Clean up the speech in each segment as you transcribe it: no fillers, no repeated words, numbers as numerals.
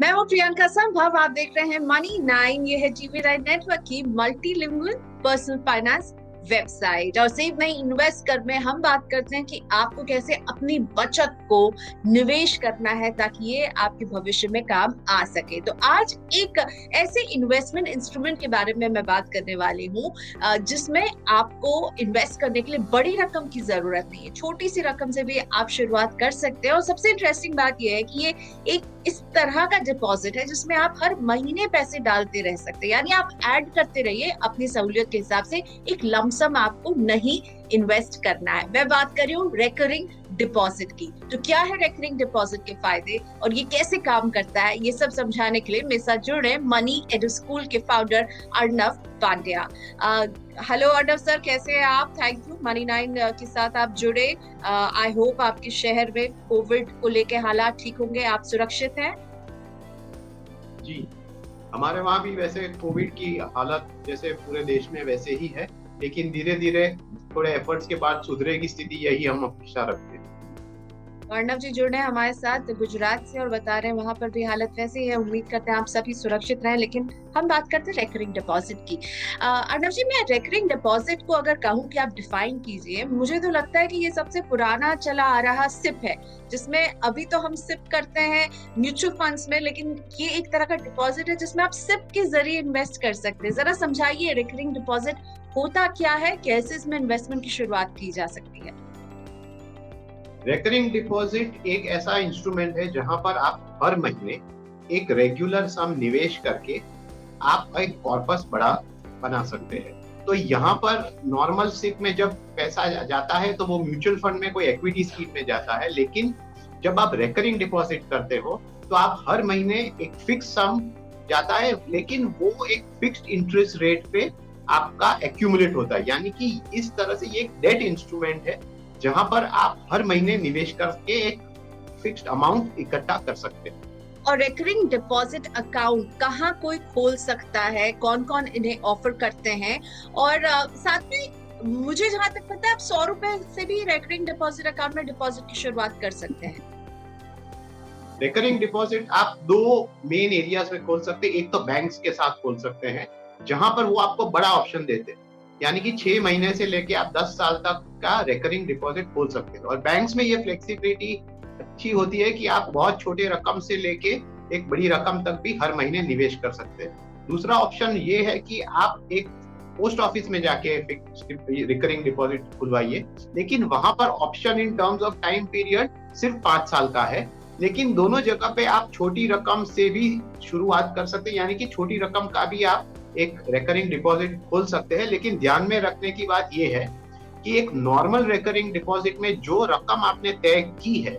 मैं हूँ प्रियंका संभव। आप देख रहे हैं मनी 9। ये है जीवी राय नेटवर्क की मल्टीलिंगुअल पर्सनल फाइनेंस वेबसाइट। और सिर्फ नहीं, इन्वेस्ट कर में हम बात करते हैं कि आपको कैसे अपनी बचत को निवेश करना है ताकि ये आपके भविष्य में काम आ सके। तो आज एक ऐसे इन्वेस्टमेंट इंस्ट्रूमेंट के बारे में मैं बात करने वाली हूँ जिसमें आपको इन्वेस्ट करने के लिए बड़ी रकम की जरूरत नहीं है। छोटी सी रकम से भी आप शुरुआत कर सकते हैं। और सबसे इंटरेस्टिंग बात यह है कि ये एक इस तरह का डिपॉजिट है जिसमें आप हर महीने पैसे डालते रह सकते हैं, यानी आप ऐड करते रहिए अपनी सहूलियत के हिसाब से। एक लमसम आपको नहीं इन्वेस्ट करना है। मैं बात कर रही हूँ रेकरिंग डिपॉजिट की। तो क्या है रेकरिंग डिपॉजिट के फायदे और ये कैसे काम करता है, ये सब समझाने के लिए मेरे साथ जुड़े मनी एडु स्कूल के founder Arnav Pandya. Hello Arnav sir, कैसे हैं आप? थैंक यू मनी 9 के साथ आप जुड़े। आई होप आपके शहर में कोविड को लेके हालात ठीक होंगे, आप सुरक्षित हैं। जी, हमारे वहाँ भी वैसे कोविड की हालत जैसे पूरे देश में वैसे ही है, लेकिन धीरे धीरे थोड़े एफर्ट्स के बाद सुधरेगी स्थिति, यही हम अपेक्षा रखते हैं। अर्नव जी जुड़ रहे हैं हमारे साथ गुजरात से और बता रहे हैं वहां पर भी हालत वैसे ही है। उम्मीद करते हैं आप सभी सुरक्षित रहें। लेकिन हम बात करते हैं रेकरिंग डिपॉजिट की। अर्नव जी, मैं रेकरिंग डिपॉजिट को अगर कहूँ कि आप डिफाइन कीजिए, मुझे तो लगता है कि ये सबसे पुराना चला आ रहा सिप है, जिसमें अभी तो हम सिप करते हैं म्यूचुअल फंड्स में, लेकिन ये एक तरह का डिपॉजिट है जिसमें आप सिप के जरिए इन्वेस्ट कर सकते हैं। जरा समझाइए रेकरिंग डिपॉजिट होता क्या है, कैसे इसमें इन्वेस्टमेंट की शुरुआत की जा सकती है। रेकरिंग डिपॉजिट एक ऐसा इंस्ट्रूमेंट है जहां पर आप हर महीने एक रेगुलर सम निवेश करके आप एक कॉर्पस बड़ा बना सकते हैं। तो यहाँ पर नॉर्मल सिप में जब पैसा जाता है तो वो म्यूचुअल फंड में कोई इक्विटी स्कीम में जाता है, लेकिन जब आप रेकरिंग डिपॉजिट करते हो तो आप हर महीने एक फिक्स सम जाता है, लेकिन वो एक फिक्स्ड इंटरेस्ट रेट पे आपका एक्यूमुलेट होता है। यानी कि इस तरह से ये एक डेट इंस्ट्रूमेंट है जहां पर आप हर महीने निवेश करके एक फिक्स्ड अमाउंट इकट्ठा कर सकते हैं। और रेकरिंग डिपॉजिट अकाउंट कहाँ कोई खोल सकता है, कौन कौन इन्हें ऑफर करते हैं? और साथ में मुझे जहां तक पता है आप 100 रुपए से भी रेकरिंग डिपॉजिट अकाउंट में डिपॉजिट की शुरुआत कर सकते हैं। रेकरिंग डिपॉजिट आप दो मेन एरियाज में खोल सकते हैं। एक तो बैंक्स के साथ खोल सकते हैं जहां पर वो आपको बड़ा ऑप्शन देते हैं, यानी कि 6 महीने से लेके आप 10 साल तक का रेकरिंग डिपॉजिट खोल सकते हैं। और बैंक्स में ये फ्लेक्सिबिलिटी अच्छी होती है कि आप बहुत छोटे रकम से लेके एक बड़ी रकम तक भी हर महीने निवेश कर सकते हैं। दूसरा ऑप्शन ये है कि आप एक पोस्ट ऑफिस में जाके रिकरिंग डिपॉजिट खुलवाइए, लेकिन वहां पर option in terms of time period सिर्फ 5 साल का है। लेकिन दोनों जगह पे आप छोटी रकम से भी शुरुआत कर सकते हैं, यानी कि छोटी रकम का भी आप एक रेकरिंग डिपॉजिट खोल सकते हैं। लेकिन ध्यान में रखने की बात यह है कि एक नॉर्मल रेकरिंग डिपॉजिट में जो रकम आपने तय की है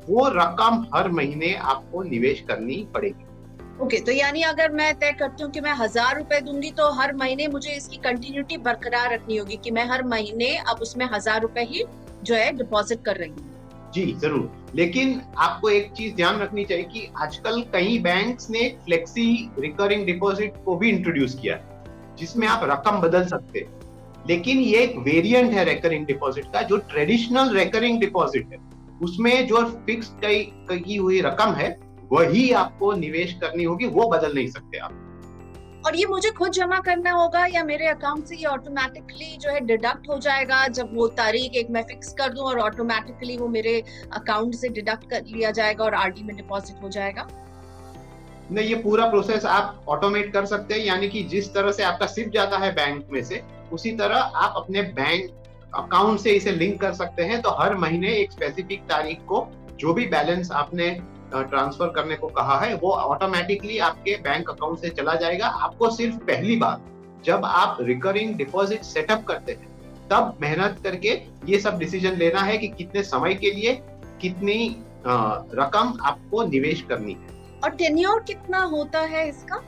वो रकम हर महीने आपको निवेश करनी पड़ेगी। ओके, तो यानी अगर मैं तय करती हूँ कि मैं 1000 रुपए दूंगी तो हर महीने मुझे इसकी कंटिन्यूटी बरकरार रखनी होगी कि मैं हर महीने अब उसमें 1000 रुपए ही जो है डिपॉजिट कर रही हूँ। जी जरूर, लेकिन आपको एक चीज ध्यान रखनी चाहिए कि आजकल कई बैंक्स ने फ्लेक्सी रिकरिंग डिपॉजिट को भी इंट्रोड्यूस किया है, जिसमें आप रकम बदल सकते हैं। लेकिन ये एक वेरिएंट है रेकरिंग डिपॉजिट का। जो ट्रेडिशनल रेकरिंग डिपॉजिट है उसमें जो फिक्स की हुई रकम है वही आपको निवेश करनी होगी, वो बदल नहीं सकते आप। और ये मुझे खुद जमा करना होगा या मेरे अकाउंट से ये ऑटोमेटिकली जो है डिडक्ट हो जाएगा? जब वो तारीख एक मैं फिक्स कर दूं और ऑटोमेटिकली वो मेरे अकाउंट से डिडक्ट कर लिया जाएगा और आरडी में डिपॉजिट हो जाएगा? नहीं, ये पूरा प्रोसेस आप ऑटोमेट कर सकते हैं। यानी कि जिस तरह से आपका सिप जाता है बैंक में से, उसी तरह आप अपने बैंक अकाउंट से इसे लिंक कर सकते हैं। तो हर महीने एक स्पेसिफिक तारीख को जो भी बैलेंस आपने ट्रांसफर करने को कहा है वो ऑटोमेटिकली आपके बैंक अकाउंट से चला जाएगा। आपको सिर्फ पहली बार जब आप रिकरिंग डिपॉजिट सेटअप करते हैं तब मेहनत करके ये सब डिसीजन लेना है कि कितने समय के लिए कितनी रकम आपको निवेश करनी है। और टेन्योर कितना होता है इसका?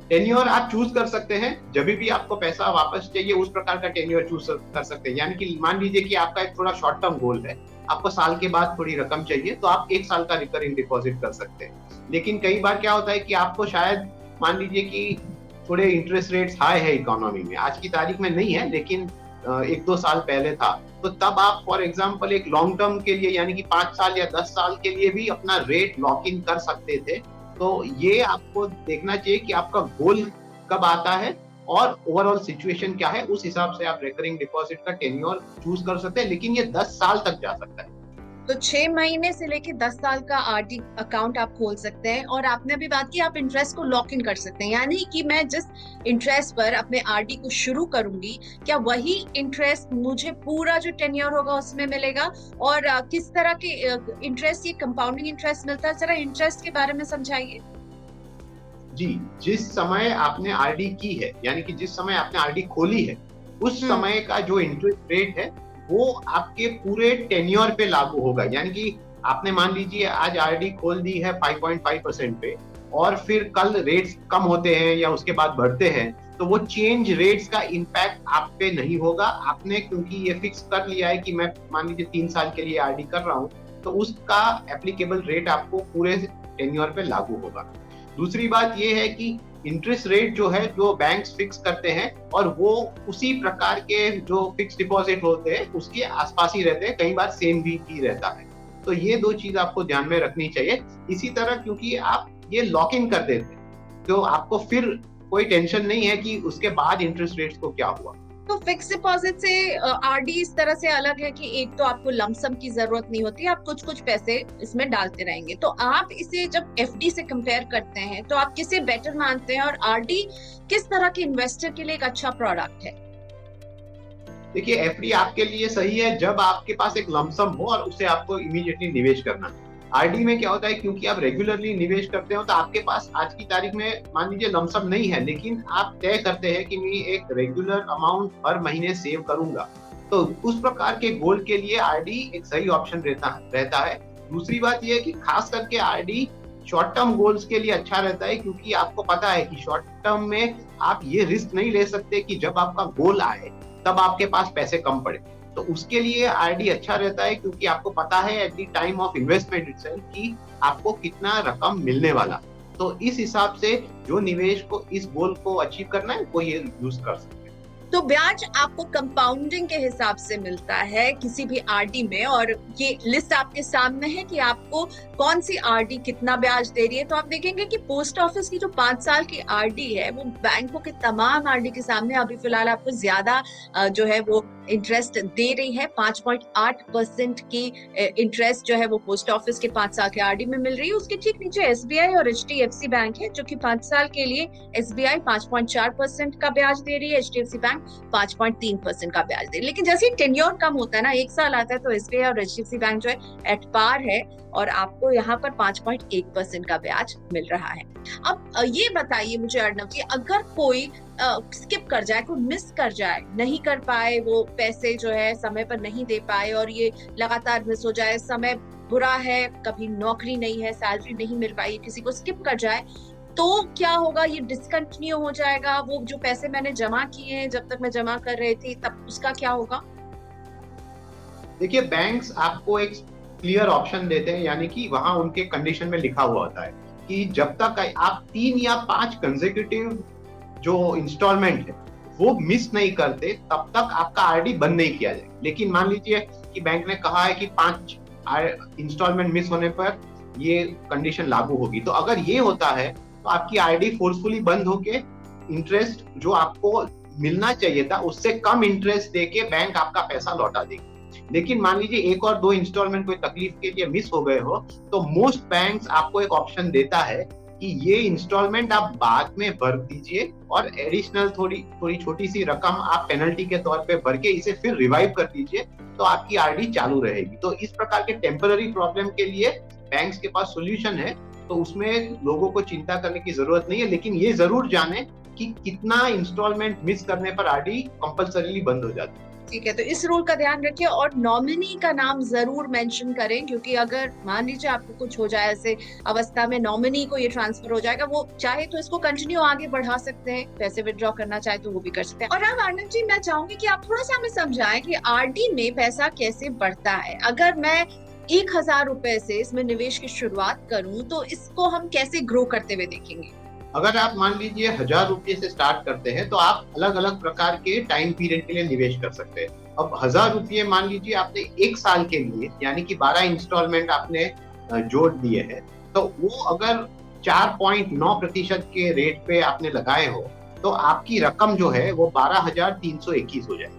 टेन्योर आप चूज कर सकते हैं। जब भी आपको पैसा वापस चाहिए उस प्रकार का टेन्योर चूज कर सकते हैं। यानी कि मान लीजिए कि आपका एक थोड़ा शॉर्ट टर्म गोल है, आपको साल के बाद थोड़ी रकम चाहिए, तो आप 1 साल का रिकरिंग डिपॉजिट कर सकते हैं। लेकिन कई बार क्या होता है कि आपको शायद मान लीजिए कि थोड़े इंटरेस्ट रेट्स हाई है इकोनॉमी में, आज की तारीख में नहीं है लेकिन 1-2 साल पहले था, तो तब आप फॉर एग्जांपल एक लॉन्ग टर्म के लिए यानी कि 5 साल या 10 साल के लिए भी अपना रेट लॉक इन कर सकते थे। तो ये आपको देखना चाहिए कि आपका गोल कब आता है और ओवरऑल सिचुएशन क्या है, उस हिसाब से आप रिकरिंग डिपॉजिट का टेन्योर चूज कर सकते हैं, लेकिन ये 10 साल तक जा सकता है। तो 6 महीने से लेके 10 साल का आरडी अकाउंट आप खोल सकते हैं, और आपने अभी बात की आप इंटरेस्ट को लॉक इन कर सकते हैं, यानी कि मैं जिस इंटरेस्ट पर अपने आरडी को शुरू करूंगी, क्या वही इंटरेस्ट मुझे पूरा जो टेन्योर होगा उसमें मिलेगा, और किस तरह के इंटरेस्ट, ये कंपाउंडिंग इंटरेस्ट मिलता है, जरा इंटरेस्ट के बारे में समझाइए। जी, जिस समय आपने आरडी की है, यानी कि जिस समय आपने आरडी खोली है, उस समय का जो इंटरेस्ट रेट है वो आपके पूरे टेन्योर पे लागू होगा। यानी कि आपने मान लीजिए आज आरडी खोल दी है 5.5% पे, और फिर कल रेट्स कम होते हैं या उसके बाद बढ़ते हैं, तो वो चेंज रेट्स का इम्पैक्ट आप पे नहीं होगा। आपने क्योंकि ये फिक्स कर लिया है कि मैं मान लीजिए 3 साल के लिए आरडी कर रहा हूँ, तो उसका एप्लीकेबल रेट आपको पूरे टेन्योर पे लागू होगा। दूसरी बात ये है कि इंटरेस्ट रेट जो है, जो बैंक्स फिक्स करते हैं, और वो उसी प्रकार के जो फिक्स डिपॉजिट होते हैं उसके आसपास ही रहते हैं, कई बार सेम भी रहता है। तो ये 2 चीज आपको ध्यान में रखनी चाहिए। इसी तरह क्योंकि आप ये लॉक इन कर देते हैं, तो आपको फिर कोई टेंशन नहीं है कि उसके बाद इंटरेस्ट रेट्स को क्या हुआ। तो फिक्स डिपॉजिट से आरडी इस तरह से अलग है कि एक तो आपको लमसम की जरूरत नहीं होती, आप कुछ कुछ पैसे इसमें डालते रहेंगे। तो आप इसे जब एफडी से कंपेयर करते हैं तो आप किसे बेटर मानते हैं, और आरडी किस तरह के इन्वेस्टर के लिए एक अच्छा प्रोडक्ट है? देखिए, एफडी आपके लिए सही है जब आपके पास एक लमसम हो और उसे आपको इमीडिएटली निवेश करना है। आरडी में क्या होता है, क्योंकि आप रेगुलरली निवेश करते हो, तो आपके पास आज की तारीख में मान लीजिए लमसम नहीं है, लेकिन आप तय करते हैं कि मैं एक रेगुलर अमाउंट हर महीने सेव करूंगा, तो उस प्रकार के गोल के लिए आरडी एक सही ऑप्शन रहता है। दूसरी बात यह है कि खास करके आरडी शॉर्ट टर्म गोल्स के लिए अच्छा रहता है, क्योंकि आपको पता है कि शॉर्ट टर्म में आप ये रिस्क नहीं ले सकते कि जब आपका गोल आए तब आपके पास पैसे कम पड़े। तो उसके लिए आरडी अच्छा रहता है, क्योंकि आपको पता है at the time of investment itself कि आपको कितना रकम मिलने वाला। तो इस हिसाब से जो निवेश को इस गोल को अचीव करना है वो ये यूज कर सकते हैं। तो ब्याज आपको कंपाउंडिंग के हिसाब से मिलता है किसी भी आरडी में, और ये लिस्ट आपके सामने है कि आपको कौन सी आरडी कितना ब्याज दे रही है। तो आप देखेंगे कि पोस्ट ऑफिस की जो 5 साल की आरडी है वो बैंकों के तमाम आरडी के सामने अभी फिलहाल आपको ज्यादा जो है वो इंटरेस्ट दे रही है। 5.8% की इंटरेस्ट जो है वो पोस्ट ऑफिस के 5 साल के आरडी में मिल रही है। उसके ठीक नीचे एसबीआई और एचडीएफसी बैंक है, जो कि 5 साल के लिए एसबीआई 5.4% का ब्याज दे रही है, एचडीएफसी बैंक 5.3% का ब्याज दे रही है। लेकिन जैसे ही टेन्योर कम होता है ना, 1 साल आता है, तो एसबीआई और एचडीएफसी बैंक जो है एट पार है, और आपको यहाँ पर 5.1% का ब्याज मिल रहा है। अब ये बताइए मुझे अर्णव जी, अगर कोई स्किप कर जाए, कोई मिस कर जाए, नहीं कर पाए, वो पैसे जो है समय पर नहीं दे पाए, और ये लगातार मिस हो जाए, समय बुरा है, कभी नौकरी नहीं है, सैलरी नहीं मिल पाई, किसी को स्किप कर जाए, तो क्या होगा? ये डिसकंटिन्यू हो जाएगा? वो जो पैसे मैंने जमा किए हैं, जब तक मैं जमा कर रही थी, तब उसका क्या होगा? देखिए, बैंक्स आपको एक क्लियर ऑप्शन देते हैं, यानी कि वहां उनके कंडीशन में लिखा हुआ होता है कि जब तक आप 3 या 5 कंसेक्यूटिव जो इंस्टॉलमेंट है वो मिस नहीं करते, तब तक आपका आरडी बंद नहीं किया जाएगा। लेकिन मान लीजिए कि बैंक ने कहा है कि 5 इंस्टॉलमेंट मिस होने पर ये कंडीशन लागू होगी, तो अगर ये होता है तो आपकी आरडी फोर्सफुली बंद होके इंटरेस्ट जो आपको मिलना चाहिए था उससे कम इंटरेस्ट देके बैंक आपका पैसा लौटा देगी। लेकिन मान लीजिए 1 और 2 इंस्टॉलमेंट कोई तकलीफ के लिए मिस हो गए हो, तो मोस्ट बैंक्स आपको एक ऑप्शन देता है कि ये इंस्टॉलमेंट आप बाद में भर दीजिए, और एडिशनल थोड़ी छोटी सी रकम आप पेनल्टी के तौर पे भर के इसे फिर रिवाइव कर दीजिए, तो आपकी आरडी चालू रहेगी। तो इस प्रकार के टेम्पररी प्रॉब्लम के लिए बैंक्स के पास सोल्यूशन है, तो उसमें लोगों को चिंता करने की जरूरत नहीं है। लेकिन ये जरूर जाने कि कितना इंस्टॉलमेंट मिस करने पर आरडी कंपल्सरीली बंद हो जाती है। ठीक है, तो इस रूल का ध्यान रखिए, और नॉमिनी का नाम जरूर मेंशन करें, क्योंकि अगर मान लीजिए आपको कुछ हो जाए ऐसे अवस्था में, नॉमिनी को ये ट्रांसफर हो जाएगा, वो चाहे तो इसको कंटिन्यू आगे बढ़ा सकते हैं, पैसे विड्रॉ करना चाहे तो वो भी कर सकते हैं। और अब आनंद जी, मैं चाहूंगी कि आप थोड़ा सा हमें समझाएं कि आरडी में पैसा कैसे बढ़ता है। अगर मैं 1000 रुपए से इसमें निवेश की शुरुआत करूं, तो इसको हम कैसे ग्रो करते हुए देखेंगे? अगर आप मान लीजिए 1000 रुपये से स्टार्ट करते हैं, तो आप अलग अलग प्रकार के टाइम पीरियड के लिए निवेश कर सकते हैं। अब 1000 रुपये मान लीजिए आपने 1 साल के लिए, यानी कि 12 इंस्टॉलमेंट आपने जोड़ दिए हैं, तो वो अगर 4.9% के रेट पे आपने लगाए हो, तो आपकी रकम जो है वो 12,321 हो जाए।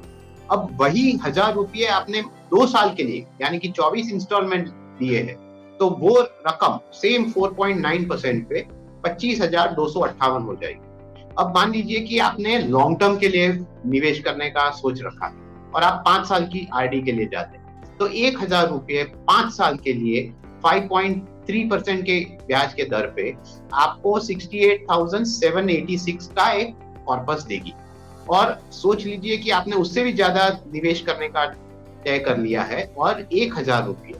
अब वही 1,000 रुपये आपने 2 साल के लिए यानी कि 24 इंस्टॉलमेंट दिए हैं, तो वो रकम सेम 4.9% पे 25,258 हो जाएगी। अब मान लीजिए कि आपने लॉन्ग टर्म के लिए निवेश करने का सोच रखा है और आप 5 साल की आरडी के लिए जाते हैं, तो 1,000 रुपये 5 साल के लिए 5.3% के ब्याज के दर पे आपको 68,786 का एक कॉर्पस देगी। और सोच लीजिए कि आपने उससे भी ज्यादा निवेश करने का तय कर लिया है और 1,000 रुपये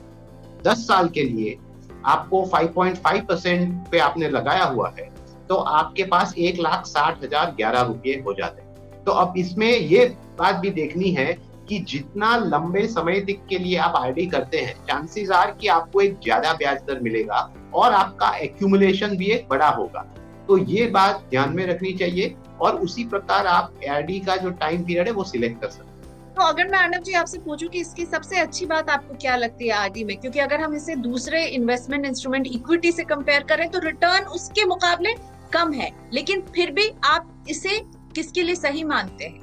10 साल के लिए आपको 5.5% पे आपने लगाया हुआ है, तो आपके पास 1,60,011 रुपये हो जाते हैं। तो अब इसमें ये बात भी देखनी है कि जितना लंबे समय तक के लिए आप आरडी करते हैं, चांसेस आर कि आपको एक ज्यादा ब्याज दर मिलेगा और आपका एक्यूमुलेशन भी एक बड़ा होगा। तो ये बात ध्यान में रखनी चाहिए और उसी प्रकार आप आरडी का जो टाइम पीरियड है वो सिलेक्ट कर सकते हैं। तो अगर मैं अर्नब जी आपसे पूछूं कि इसकी सबसे अच्छी बात आपको क्या लगती है आरडी में, क्योंकि अगर हम इसे दूसरे इन्वेस्टमेंट इंस्ट्रूमेंट इक्विटी से कंपेयर करें तो रिटर्न उसके मुकाबले कम है, लेकिन फिर भी आप इसे किसके लिए सही मानते हैं?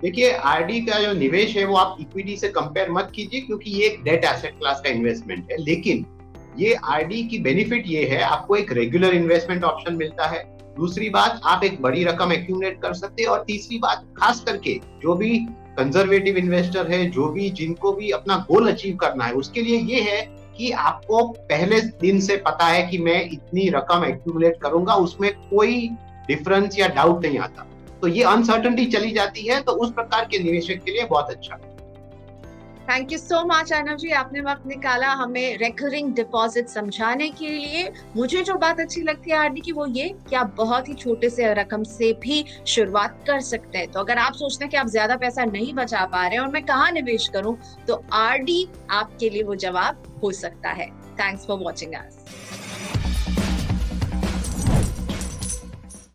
देखिए, आरडी का जो निवेश है वो आप इक्विटी से कंपेयर मत कीजिए, क्योंकि ये एक डेट एसेट क्लास का इन्वेस्टमेंट है। लेकिन ये आरडी की बेनिफिट ये है, आपको एक रेगुलर इन्वेस्टमेंट ऑप्शन मिलता है। दूसरी बात, आप एक बड़ी रकम एक्यूमुलेट कर सकते हैं। और तीसरी बात, खास करके जो भी कंजर्वेटिव इन्वेस्टर है, जो भी जिनको भी अपना गोल अचीव करना है, उसके लिए ये है कि आपको पहले दिन से पता है कि मैं इतनी रकम एक्यूमुलेट करूंगा, उसमें कोई डिफरेंस या डाउट नहीं आता। तो ये अनसर्टेनिटी चली जाती है, तो उस प्रकार के निवेशक के लिए बहुत अच्छा है। Thank you so much Arnab ji, आपने वक्त निकाला हमें रेकरिंग डिपॉजिट समझाने के लिए। मुझे जो बात अच्छी लगती है आरडी की वो ये कि आप बहुत ही छोटे से रकम से भी शुरुआत कर सकते हैं। तो अगर आप सोचते हैं कि आप ज्यादा पैसा नहीं बचा पा रहे हैं और मैं कहाँ निवेश करूं, तो आरडी आपके लिए वो जवाब हो सकता है। Thanks for watching us.